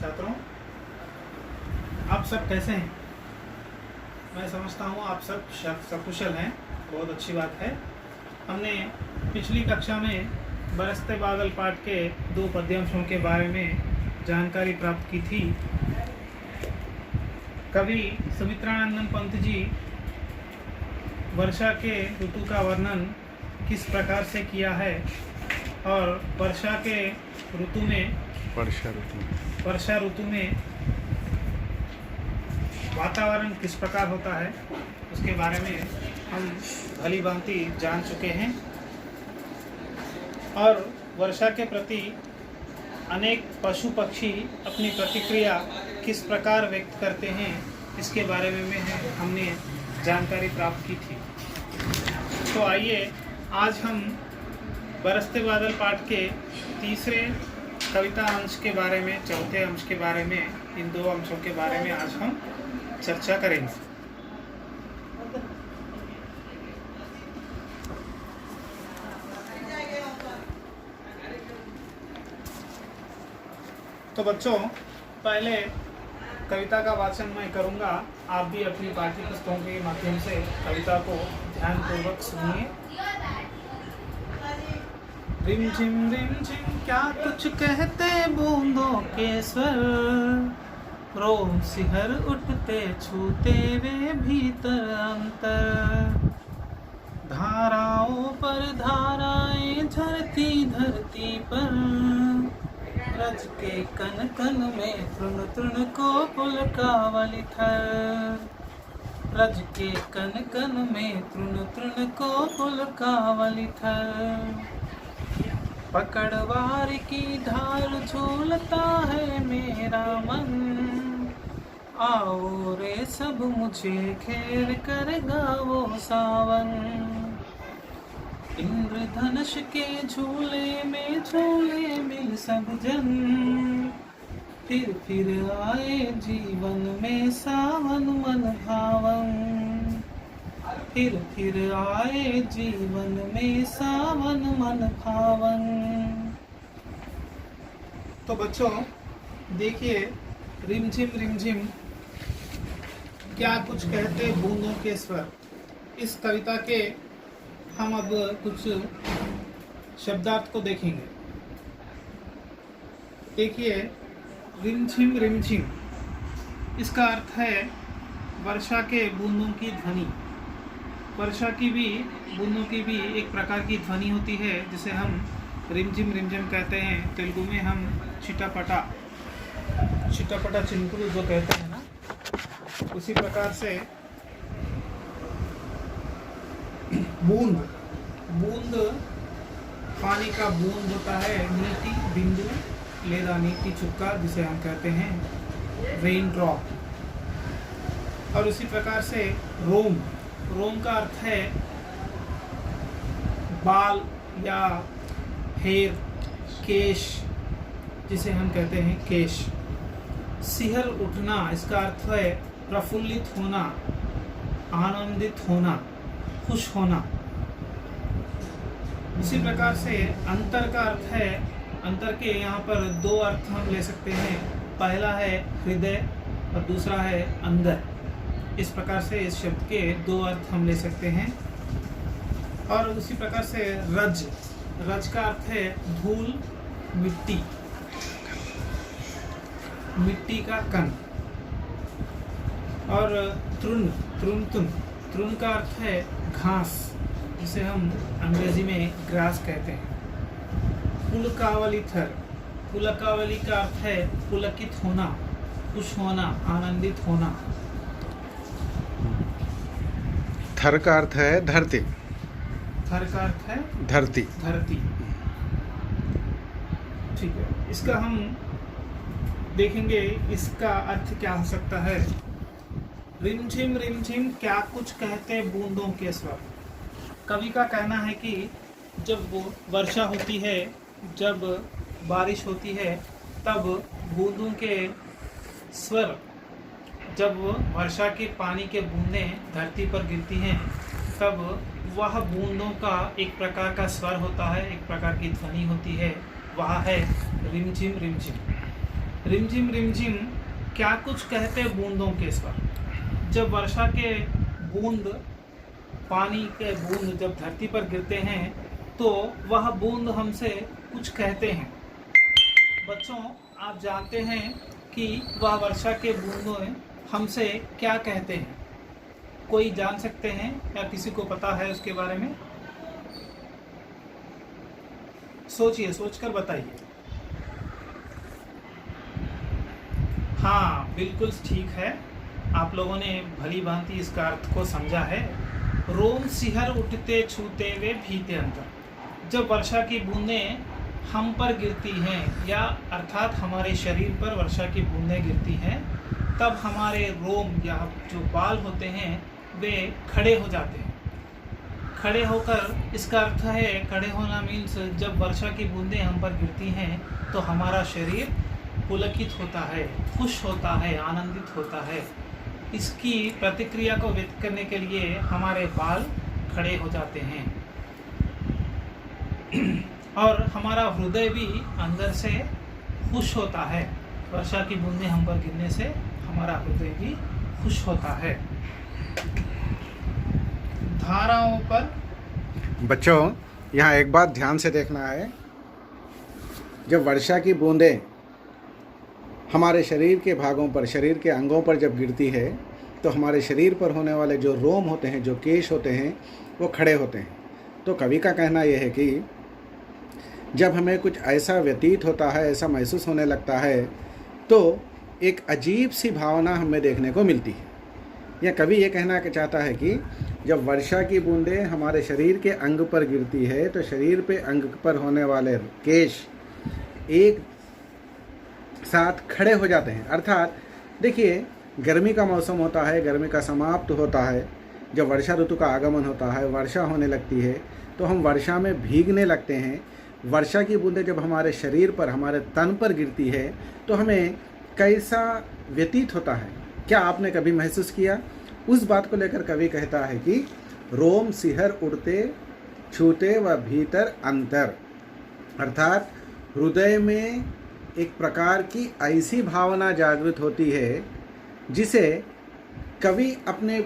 छात्रों, आप सब कैसे हैं? मैं समझता हूँ आप सब सकुशल हैं। बहुत अच्छी बात है। हमने पिछली कक्षा में बरसते बादल पाठ के 2 पद्यांशों के बारे में जानकारी प्राप्त की थी। कवि सुमित्रानंदन पंत जी वर्षा के ऋतु का वर्णन किस प्रकार से किया है और वर्षा ऋतु में वातावरण किस प्रकार होता है उसके बारे में हम भली भांति जान चुके हैं और वर्षा के प्रति अनेक पशु पक्षी अपनी प्रतिक्रिया किस प्रकार व्यक्त करते हैं इसके बारे में हमने जानकारी प्राप्त की थी। तो आइए आज हम बरसते बादल पाठ के तीसरे कविता अंश के बारे में, चौथे अंश के बारे में, इन 2 अंशों के बारे में आज हम चर्चा करेंगे। तो बच्चों, पहले कविता का वाचन मैं करूंगा। आप भी अपनी पाठ्य पुस्तकों के माध्यम से कविता को ध्यानपूर्वक सुनिए। रिमझिम रिमझिम क्या कुछ कहते बूंदों के स्वर, रोम सिहर उठते छूते वे भीतर अंतर, धाराओं पर धाराएं झरती धरती पर, रज के कन कन में तृण तृण को पुलकावली थर, रज के कन कन में तृण तृण को पुलकावली थर, पकड़वार की धार झूलता है मेरा मन, आओ रे सब मुझे घेर कर गाओ सावन, इंद्रधनुष के झूले में झूले मिल सब जन, फिर आए जीवन में सावन मन भावन, फिर आए जीवन में सावन मन भावन। तो बच्चों देखिए, रिमझिम रिमझिम क्या कुछ कहते बूंदों के स्वर, इस कविता के हम अब कुछ शब्दार्थ को देखेंगे। देखिए, रिमझिम रिमझिम इसका अर्थ है वर्षा के बूंदों की ध्वनि। वर्षा की भी बूंदों की भी एक प्रकार की ध्वनि होती है जिसे हम रिमझिम रिमझिम कहते हैं। तेलुगु में हम चिटापटा चिंकुरू जो कहते हैं ना, उसी प्रकार से बूंद पानी का बूंद होता है, नीति बिंदु लेदा नीति चुक्का जिसे हम कहते हैं रेन ड्रॉप। और उसी प्रकार से रोम का अर्थ है बाल या हेयर, केश जिसे हम कहते हैं केश। सिहर उठना, इसका अर्थ है प्रफुल्लित होना, आनंदित होना, खुश होना। इसी प्रकार से अंतर का अर्थ है, अंतर के यहाँ पर 2 अर्थ हम ले सकते हैं। पहला है हृदय और दूसरा है अंदर। इस प्रकार से इस शब्द के 2 अर्थ हम ले सकते हैं। और उसी प्रकार से रज का अर्थ है धूल, मिट्टी का कण। और तृण का अर्थ है घास, जिसे हम अंग्रेजी में ग्रास कहते हैं। पुलकावली का अर्थ है पुलकित होना, खुश होना, आनंदित होना। थर का अर्थ है धरती। थर का अर्थ है धरती। ठीक है, इसका हम देखेंगे इसका अर्थ क्या हो सकता है। रिमझिम रिमझिम क्या कुछ कहते बूंदों के स्वर। कवि का कहना है कि जब वर्षा होती है, जब बारिश होती है, तब बूंदों के स्वर, जब वर्षा के पानी के बूंदें धरती पर गिरती हैं, तब वह बूंदों का एक प्रकार का स्वर होता है, एक प्रकार की ध्वनि होती है, वह है रिमझिम रिमझिम। रिमझिम रिमझिम क्या कुछ कहते बूंदों के स्वर। जब वर्षा के बूंद, पानी के बूंद जब धरती पर गिरते हैं तो वह बूंद हमसे कुछ कहते हैं। बच्चों, आप जानते हैं कि वह वर्षा के बूंदों हमसे क्या कहते हैं? कोई जान सकते हैं या किसी को पता है उसके बारे में? सोचिए, सोचकर बताइए। हाँ, बिल्कुल ठीक है, आप लोगों ने भली भांति इसका अर्थ को समझा है। रोम सिहर उठते छूते वे भीते अंतर। जब वर्षा की बूंदें हम पर गिरती हैं, या अर्थात हमारे शरीर पर वर्षा की बूंदें गिरती हैं, तब हमारे रोम या जो बाल होते हैं वे खड़े हो जाते हैं। खड़े होकर, इसका अर्थ है खड़े होना मीन्स जब वर्षा की बूंदें हम पर गिरती हैं तो हमारा शरीर पुलकित होता है, खुश होता है, आनंदित होता है। इसकी प्रतिक्रिया को व्यक्त करने के लिए हमारे बाल खड़े हो जाते हैं और हमारा हृदय भी अंदर से खुश होता है। वर्षा की बूंदें हम पर गिरने से हमारा हृदय भी खुश होता है। धाराओं पर बच्चों, यहाँ एक बात ध्यान से देखना है। जब वर्षा की बूंदें हमारे शरीर के भागों पर, शरीर के अंगों पर जब गिरती है तो हमारे शरीर पर होने वाले जो रोम होते हैं, जो केश होते हैं, वो खड़े होते हैं। तो कवि का कहना यह है कि जब हमें कुछ ऐसा व्यतीत होता है, ऐसा महसूस होने लगता है, तो एक अजीब सी भावना हमें देखने को मिलती है। या कवि ये कहना चाहता है कि जब वर्षा की बूंदें हमारे शरीर के अंग पर गिरती है तो शरीर पे अंग पर होने वाले केश एक साथ खड़े हो जाते हैं। अर्थात देखिए, गर्मी का मौसम होता है, गर्मी का समाप्त होता है, जब वर्षा ऋतु का आगमन होता है, वर्षा होने लगती है तो हम वर्षा में भीगने लगते हैं। वर्षा की बूंदें जब हमारे शरीर पर, हमारे तन पर गिरती है तो हमें कैसा व्यतीत होता है, क्या आपने कभी महसूस किया? उस बात को लेकर कवि कहता है कि रोम सिहर उड़ते छूते व भीतर अंतर। अर्थात हृदय में एक प्रकार की ऐसी भावना जागृत होती है जिसे कवि अपने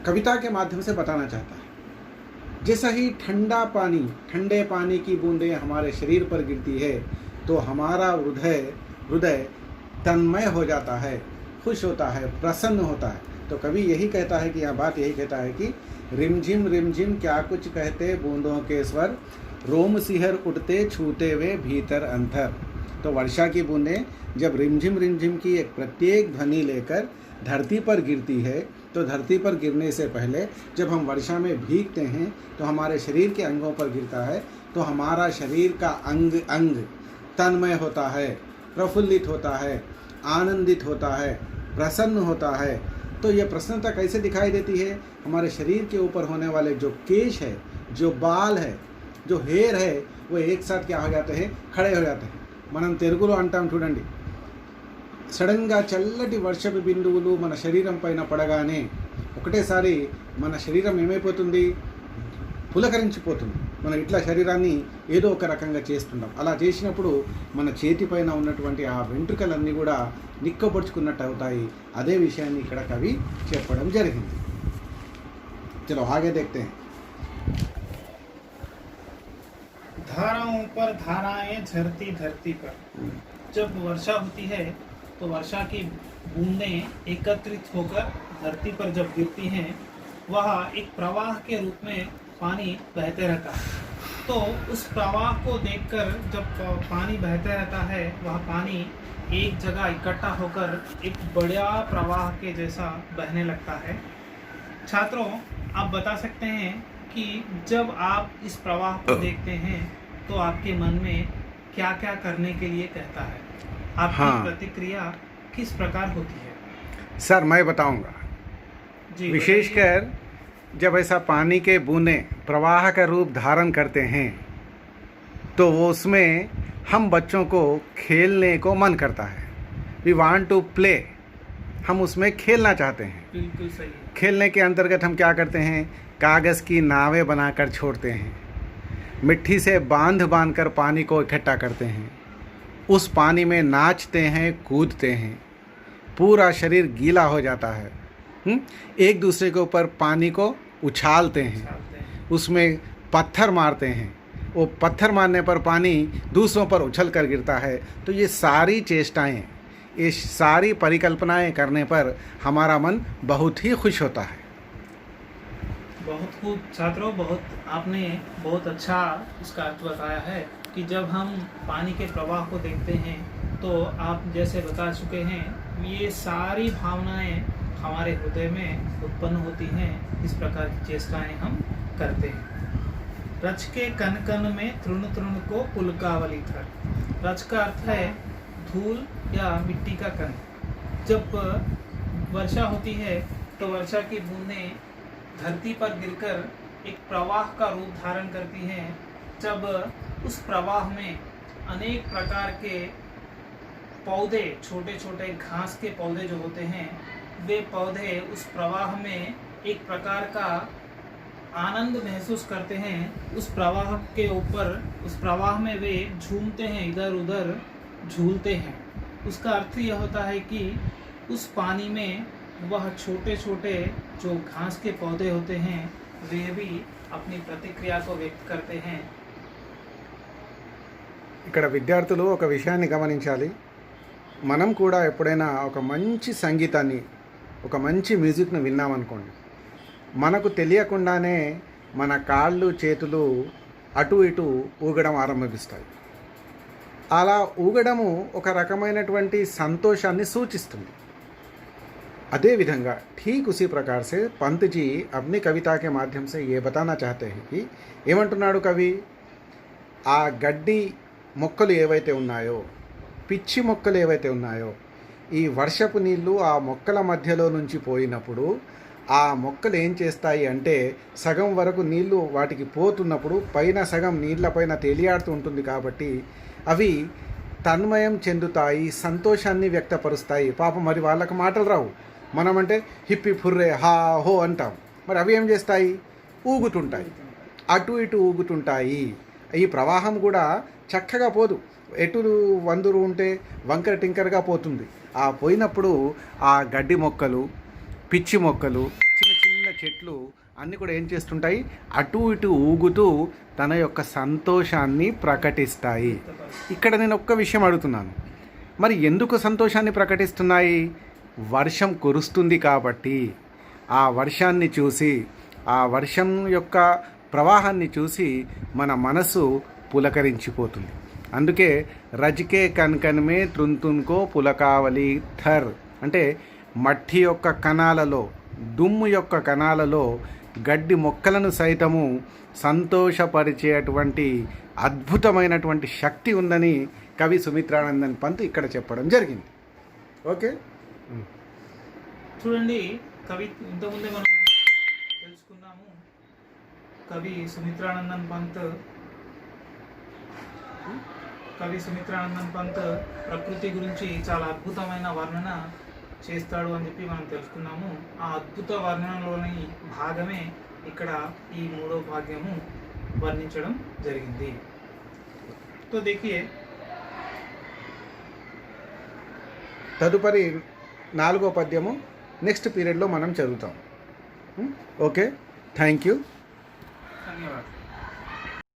कविता के माध्यम से बताना चाहता है। जैसा ही ठंडे पानी की बूंदें हमारे शरीर पर गिरती है तो हमारा हृदय तन्मय हो जाता है, खुश होता है, प्रसन्न होता है। तो कवि यही कहता है कि यह बात यही कहता है कि रिमझिम रिमझिम क्या कुछ कहते बूंदों के स्वर, रोम सिहर उठते छूते वे भीतर अंतर। तो वर्षा की बूंदें जब रिमझिम रिमझिम की एक प्रत्येक ध्वनि लेकर धरती पर गिरती है तो धरती पर गिरने से पहले जब हम वर्षा में भीगते हैं तो हमारे शरीर के अंगों पर गिरता है तो हमारा शरीर का अंग अंग तन्मय होता है, प्रफुल्लित होता है, आनंदित होता है, प्रसन्न होता है। तो यह प्रसन्नता कैसे दिखाई देती है? हमारे शरीर के ऊपर होने वाले जो केश है, जो बाल है, जो हेयर है, वो एक साथ क्या हो जाते हैं? खड़े हो जाते हैं। మనం తెలుగులో అంటాం చూడండి, సడన్గా చల్లటి వర్షపు బిందువులు మన శరీరం పైన పడగానే ఒకటేసారి మన శరీరం ఏమైపోతుంది? పులకరించిపోతుంది. మనం ఇట్లా శరీరాన్ని ఏదో ఒక రకంగా చేస్తుంటాం. అలా చేసినప్పుడు మన చేతి పైన ఉన్నటువంటి ఆ వెంట్రుకలన్నీ కూడా నిక్కబొడుచుకున్నట్టు అవుతాయి. అదే విషయాన్ని ఇక్కడ కవి చెప్పడం జరిగింది. చలో ఆగే देखते हैं। धाराओं पर धाराएं झरती धरती पर। जब वर्षा होती है तो वर्षा की बूंदें एकत्रित होकर धरती पर जब गिरती हैं, वह एक प्रवाह के रूप में पानी बहते रहता है। तो उस प्रवाह को देखकर जब पानी बहते रहता है, वह पानी एक जगह इकट्ठा होकर एक बड़ा प्रवाह के जैसा बहने लगता है। छात्रों, आप बता सकते हैं कि जब आप इस प्रवाह को देखते हैं तो आपके मन में क्या क्या करने के लिए कहता है? आपकी प्रतिक्रिया किस प्रकार होती है? सर, मैं बताऊंगा। जी, विशेषकर जब ऐसा पानी के बूंदें प्रवाह का रूप धारण करते हैं तो वो उसमें हम बच्चों को खेलने को मन करता है। वी वांट टू प्ले, हम उसमें खेलना चाहते हैं। बिल्कुल सही। खेलने के अंतर्गत हम क्या करते हैं? कागज़ की नावें बनाकर छोड़ते हैं, मिट्टी से बांध कर पानी को इकट्ठा करते हैं, उस पानी में नाचते हैं, कूदते हैं, पूरा शरीर गीला हो जाता है। एक दूसरे के ऊपर पानी को उछालते हैं, उसमें पत्थर मारते हैं, वो पत्थर मारने पर पानी दूसरों पर उछल कर गिरता है। तो ये सारी चेष्टाएं, ये सारी परिकल्पनाएं करने पर हमारा मन बहुत ही खुश होता है। बहुत खूब छात्रों, आपने बहुत अच्छा इसका अर्थ बताया है कि जब हम पानी के प्रवाह को देखते हैं तो आप जैसे बता चुके हैं, ये सारी भावनाएं हमारे हृदय में उत्पन्न होती हैं। इस प्रकार की चेष्टाएं हम करते हैं। रच के कन कन में तृण तृण को पुलकावली थर। रच का अर्थ है धूल या मिट्टी का कण। जब वर्षा होती है तो वर्षा की बूंदें धरती पर गिरकर एक प्रवाह का रूप धारण करती हैं। जब उस प्रवाह में अनेक प्रकार के पौधे, छोटे छोटे घास के पौधे जो होते हैं, वे पौधे उस प्रवाह में एक प्रकार का आनंद महसूस करते हैं। उस प्रवाह के ऊपर, उस प्रवाह में वे झूमते हैं, इधर उधर झूलते हैं। उसका अर्थ यह होता है कि उस पानी में वह छोटे छोटे जो घास के पौधे होते हैं, वे भी अपनी प्रतिक्रिया को व्यक्त करते हैं। ఇక్కడ విద్యార్థులు ఒక విషయాన్ని గమనించాలి. మనం కూడా ఎప్పుడైనా ఒక మంచి సంగీతాన్ని, ఒక మంచి మ్యూజిక్ను విన్నామనుకోండి, మనకు తెలియకుండానే మన కాళ్ళు చేతులు అటు ఇటు ఊగడం ఆరంభిస్తాయి. అలా ఊగడము ఒక రకమైనటువంటి సంతోషాన్ని సూచిస్తుంది. अदेविधंगा ठीक उसी प्रकार से पंत जी अपनी कविता के माध्यम से ये बताना चाहते हैं कि ఏమంటున్నాడు కవి, ఆ గడ్డి మొక్కలు ఏవైతే ఉన్నాయో, పిచ్చి మొక్కలు ఏవైతే ఉన్నాయో, ఈ వర్షపు నీళ్ళు ఆ మొక్కల మధ్యలో నుంచి పోయినప్పుడు ఆ మొక్కలు ఏం చేస్తాయి అంటే, సగం వరకు నీళ్లు వాటికి పోతున్నప్పుడు పైన సగం నీళ్లపైన తేలియాడుతూ ఉంటుంది కాబట్టి అవి తన్మయం చెందుతాయి, సంతోషాన్ని వ్యక్తపరుస్తాయి. పాపం మరి వాళ్ళకి మాటలు రావు. మనమంటే హిప్పి ఫుర్రే హా హో అంటాం. మరి అవి ఏం చేస్తాయి? ఊగుతుంటాయి, అటు ఇటు ఊగుతుంటాయి. ఈ ప్రవాహం కూడా చక్కగా పోదు, ఎటు వందురు ఉంటే వంకర టింకరగా పోతుంది. ఆ పోయినప్పుడు ఆ గడ్డి మొక్కలు, పిచ్చి మొక్కలు, చిన్న చిన్న చెట్లు అన్నీ కూడా ఏం చేస్తుంటాయి? అటు ఇటు ఊగుతూ తన యొక్క సంతోషాన్ని ప్రకటిస్తాయి. ఇక్కడ నేను ఒక్క విషయం అడుగుతున్నాను, మరి ఎందుకు సంతోషాన్ని ప్రకటిస్తున్నాయి? వర్షం కురుస్తుంది కాబట్టి. ఆ వర్షాన్ని చూసి, ఆ వర్షం యొక్క ప్రవాహాన్ని చూసి మన మనసు పులకరించిపోతుంది. అందుకే రజ్కే కన్కన్మే త్రున్తున్కో పులకావలి థర్ అంటే మట్టి యొక్క కణాలలో, దుమ్ము యొక్క కణాలలో గడ్డి మొక్కలను సైతము సంతోషపరిచేటువంటి అద్భుతమైనటువంటి శక్తి ఉందని కవి సుమిత్రానందన్ పంత్ ఇక్కడ చెప్పడం జరిగింది. ఓకే, చూడండి, కవి ఇంతకుముందే మనం తెలుసుకున్నాము. కవి సుమిత్రానందన్ పంత్ ప్రకృతి గురించి చాలా అద్భుతమైన వర్ణన చేస్తాడు అని చెప్పి మనం తెలుసుకున్నాము. ఆ అద్భుత వర్ణనలోని భాగమే ఇక్కడ ఈ మూడో భాగ్యము వర్ణించడం జరిగింది. తో देखिए, తదుపరి 4వ పద్యము నెక్స్ట్ పీరియడ్లో మనం చదువుతాం. ఓకే, థ్యాంక్ యూ, ధన్యవాదాలు.